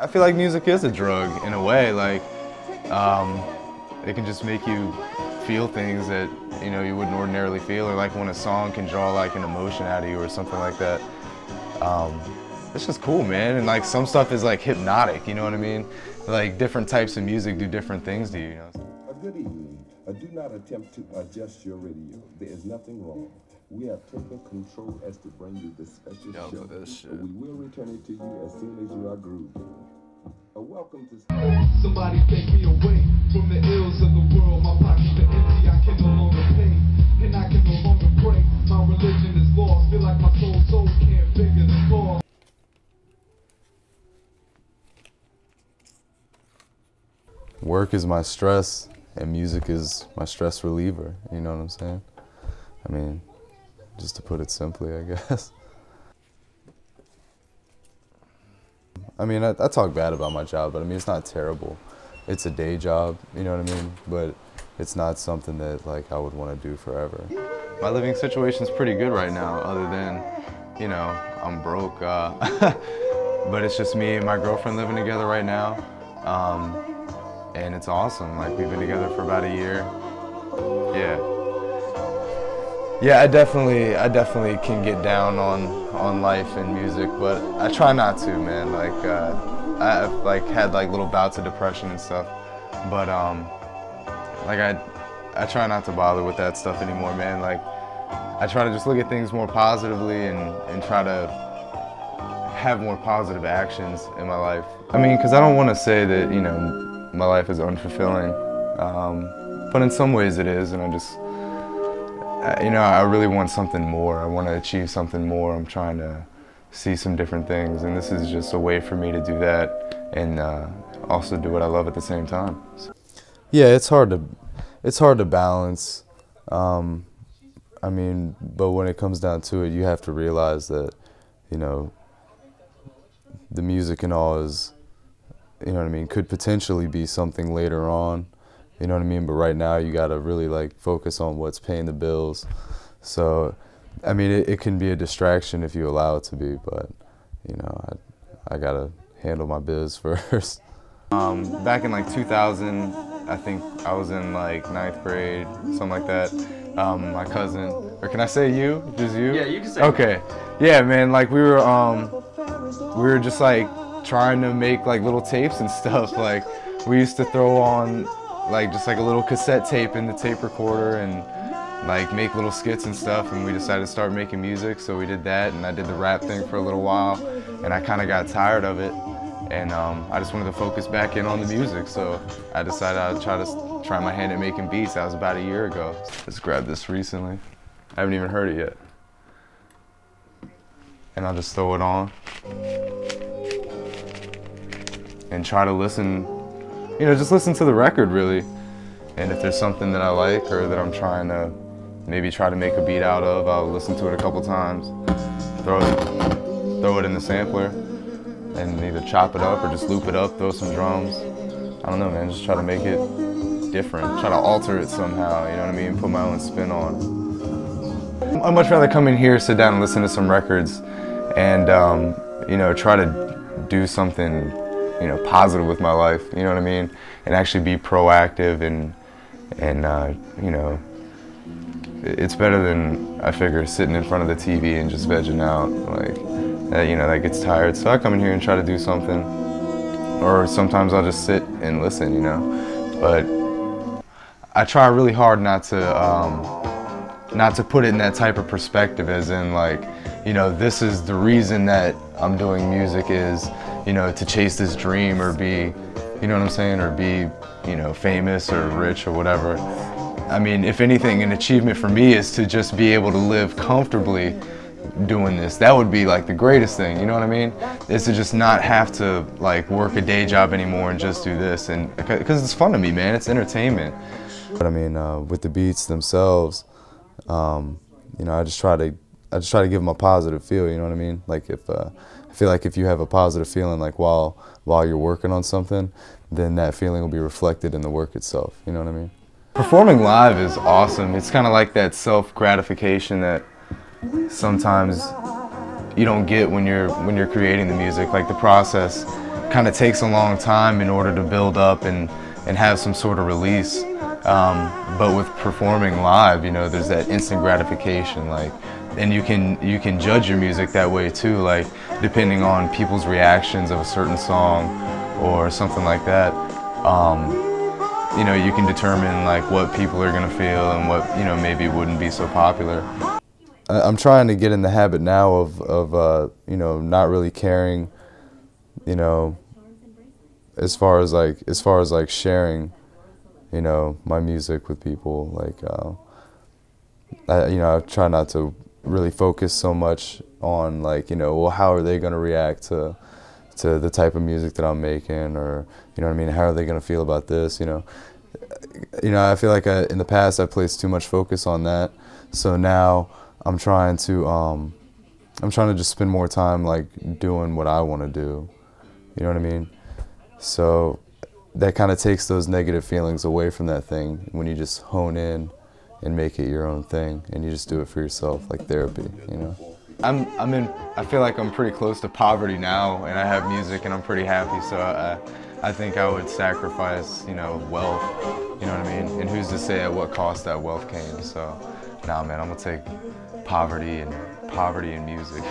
I feel like music is a drug in a way. Like, it can just make you feel things that you wouldn't ordinarily feel, or like when a song can draw like an emotion out of you or something like that. It's just cool, man. And like some stuff is like hypnotic, you know what I mean? Like different types of music do different things to you, you know? Good evening. Do not attempt to adjust your radio. There is nothing wrong. We have taken control as to bring you this special show. We will return it to you as soon as you are grooving. Welcome to... Somebody take me away from the ills of the world. My pockets are empty, I can no longer pay, and I can no longer pray. My religion is lost, feel like my soul can't figure the cost. Work is my stress, and music is my stress reliever, you know what I'm saying? I mean, just to put it simply, I guess. I mean, I talk bad about my job, but I mean, it's not terrible. It's a day job, you know what I mean? But it's not something that like I would want to do forever. My living situation's pretty good right now, other than, I'm broke. But it's just me and my girlfriend living together right now. And it's awesome. Like, we've been together for about a year. Yeah, I definitely can get down on life and music, but I try not to, man. Like, I've like had like little bouts of depression and stuff, but like I try not to bother with that stuff anymore, man. Like, I try to just look at things more positively and try to have more positive actions in my life. I mean, because I don't want to say that, my life is unfulfilling, but in some ways it is, and I really want something more. I want to achieve something more. I'm trying to see some different things, and this is just a way for me to do that and also do what I love at the same time. Yeah, it's hard to balance. I mean, but when it comes down to it, you have to realize that, the music and all is, could potentially be something later on, you know what I mean? But right now you gotta really like focus on what's paying the bills. So, I mean, it can be a distraction if you allow it to be, but, I gotta handle my biz first. Back in like 2000, I think I was in like 9th grade, something like that. My cousin, or can I say you? Just you? Yeah, you can say. Okay. Yeah, man, like we were just like trying to make like little tapes and stuff. Like, we used to throw on like just like a little cassette tape in the tape recorder and like make little skits and stuff, and we decided to start making music, so we did that, and I did the rap thing for a little while, and I kind of got tired of it, and I just wanted to focus back in on the music, so I decided I'd try my hand at making beats. That was about a year ago. Just grabbed this recently. I haven't even heard it yet. And I'll just throw it on and try to listen, just listen to the record, really. And if there's something that I like or that I'm trying to maybe try to make a beat out of, I'll listen to it a couple times, throw it in the sampler, and either chop it up or just loop it up, throw some drums. I don't know, man, just try to make it different, try to alter it somehow, you know what I mean, put my own spin on it. I'd much rather come in here, sit down and listen to some records and, try to do something, positive with my life, you know what I mean, and actually be proactive and it's better than, I figure, sitting in front of the TV and just vegging out, like, that gets tired. So I come in here and try to do something, or sometimes I'll just sit and listen, but I try really hard not to put it in that type of perspective, as in like, this is the reason that I'm doing music is, to chase this dream or be, you know what I'm saying, or be, famous or rich or whatever. I mean, if anything, an achievement for me is to just be able to live comfortably doing this. That would be like the greatest thing, you know what I mean? Is to just not have to like work a day job anymore and just do this, and because it's fun to me, man. It's entertainment. But I mean, with the beats themselves, I just try to give them a positive feel. You know what I mean? Like I feel like if you have a positive feeling, like while you're working on something, then that feeling will be reflected in the work itself. You know what I mean? Performing live is awesome. It's kind of like that self-gratification that sometimes you don't get when you're creating the music. Like the process kind of takes a long time in order to build up and have some sort of release. But with performing live, you know, there's that instant gratification, like, and you can judge your music that way too, like depending on people's reactions of a certain song or something like that. You know, you can determine like what people are gonna feel and what, you know, maybe wouldn't be so popular. I'm trying to get in the habit now of you know, not really caring, you know, as far as like sharing, you know, my music with people. Like, you know, I try not to really focus so much on like, you know, well, how are they gonna react to the type of music that I'm making, or, you know what I mean, how are they gonna feel about this, you know. I feel like in the past I placed too much focus on that, so now I'm trying to just spend more time like doing what I want to do, you know what I mean? So that kind of takes those negative feelings away from that thing when you just hone in and make it your own thing, and you just do it for yourself, like therapy, you know? I feel like I'm pretty close to poverty now, and I have music and I'm pretty happy, so I think I would sacrifice, you know, wealth, you know what I mean? And who's to say at what cost that wealth came, so nah man, I'm gonna take poverty and music.